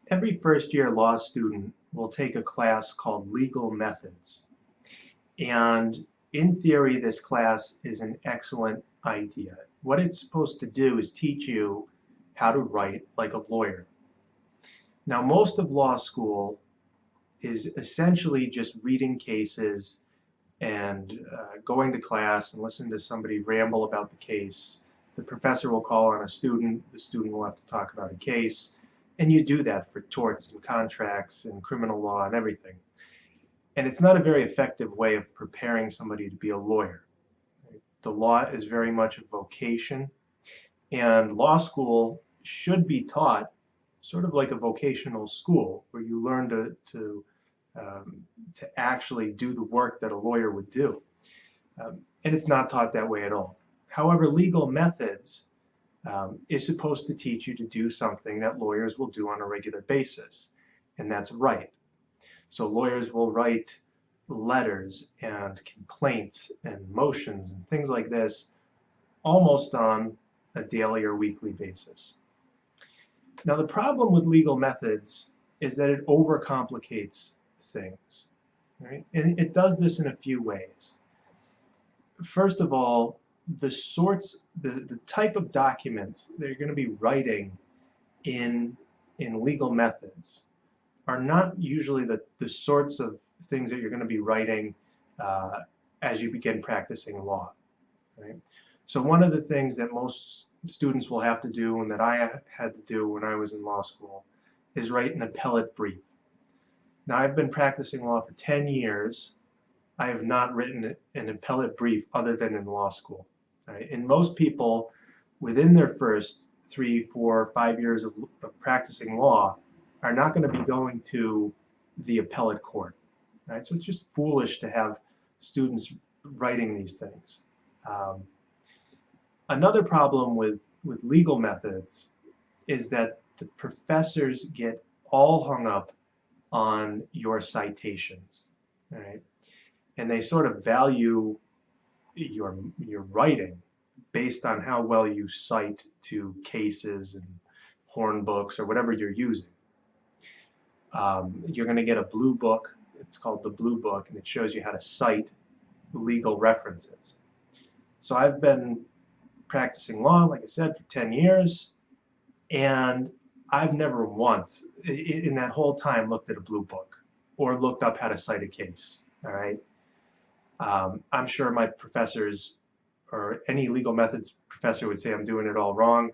Every first-year law student will take a class called Legal Methods. And in theory, this class is an excellent idea. What it's supposed to do is teach you how to write like a lawyer. Now, most of law school is essentially just reading cases and going to class and listening to somebody ramble about the case. The professor will call on a student, the student will have to talk about a case, and you do that for torts and contracts and criminal law and everything. And it's not a very effective way of preparing somebody to be a lawyer. The law is very much a vocation, and law school should be taught sort of like a vocational school where you learn to actually do the work that a lawyer would do. And it's not taught that way at all. However, legal methods is supposed to teach you to do something that lawyers will do on a regular basis, and that's write. So lawyers will write letters and complaints and motions and things like this almost on a daily or weekly basis. Now, the problem with legal methods is that it overcomplicates things, right? And it does this in a few ways. First of all, the type of documents that you're going to be writing in legal methods are not usually the sorts of things that you're going to be writing as you begin practicing law, right? So one of the things that most students will have to do, and that I had to do when I was in law school, is write an appellate brief. Now, I've been practicing law for 10 years. I have not written an appellate brief other than in law school, right? And most people, within their first 3, 4, 5 years of practicing law, are not going to be going to the appellate court, right? So it's just foolish to have students writing these things. Another problem with legal methods is that the professors get all hung up on your citations, right? And they sort of value your writing based on how well you cite to cases and horn books or whatever you're using. You're going to get a blue book. It's called the Blue Book, and it shows you how to cite legal references. So I've been practicing law, like I said, for 10 years, and I've never once in that whole time looked at a blue book or looked up how to cite a case, all right? I'm sure my professors or any legal methods professor would say I'm doing it all wrong.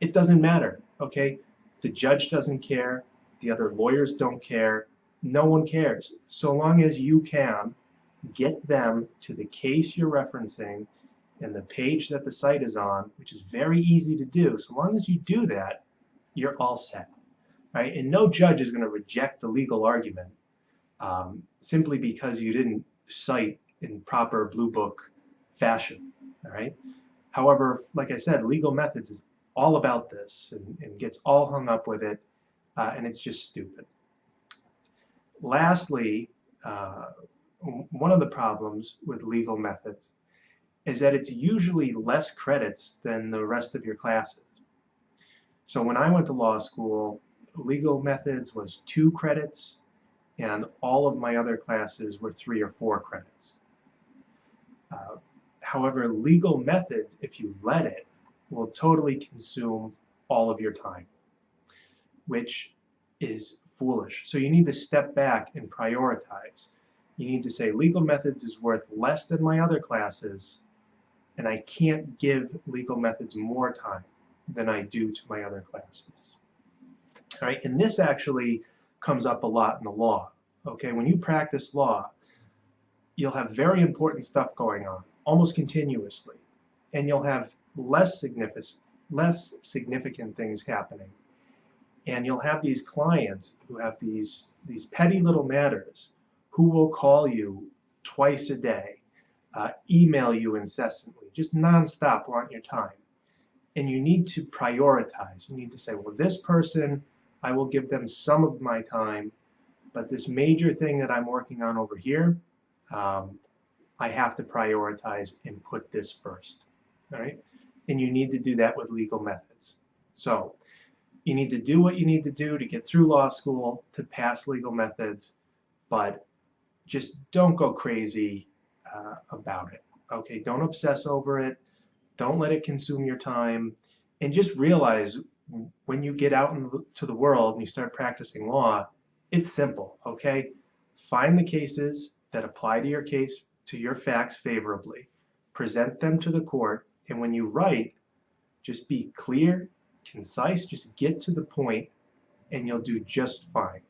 It doesn't matter, okay? The judge doesn't care. The other lawyers don't care. No one cares. So long as you can get them to the case you're referencing and the page that the site is on, which is very easy to do, so long as you do that, you're all set, right? And no judge is going to reject the legal argument simply because you didn't cite in proper blue book fashion, all right? However, like I said, legal methods is all about this and gets all hung up with it, and it's just stupid. Lastly, one of the problems with legal methods is that it's usually less credits than the rest of your classes. So when I went to law school, legal methods was 2 credits, and all of my other classes were 3 or 4 credits. However, legal methods, if you let it, will totally consume all of your time, which is foolish. So you need to step back and prioritize. You need to say legal methods is worth less than my other classes, and I can't give legal methods more time than I do to my other classes. All right, and this actually comes up a lot in the law. Okay, when you practice law, you'll have very important stuff going on almost continuously, and you'll have less significant things happening. And you'll have these clients who have these petty little matters who will call you twice a day, email you incessantly, just nonstop want your time. And you need to prioritize. You need to say, well, this person, I will give them some of my time, but this major thing that I'm working on over here, I have to prioritize and put this first, all right? And you need to do that with legal methods. So You need to do what you need to do to get through law school, to pass legal methods, but just don't go crazy about it. Okay, don't obsess over it. Don't let it consume your time. And just realize when you get out into the world and you start practicing law, it's simple, okay? Find the cases that apply to your case, to your facts favorably. Present them to the court, and when you write, just be clear, concise, just get to the point, and you'll do just fine.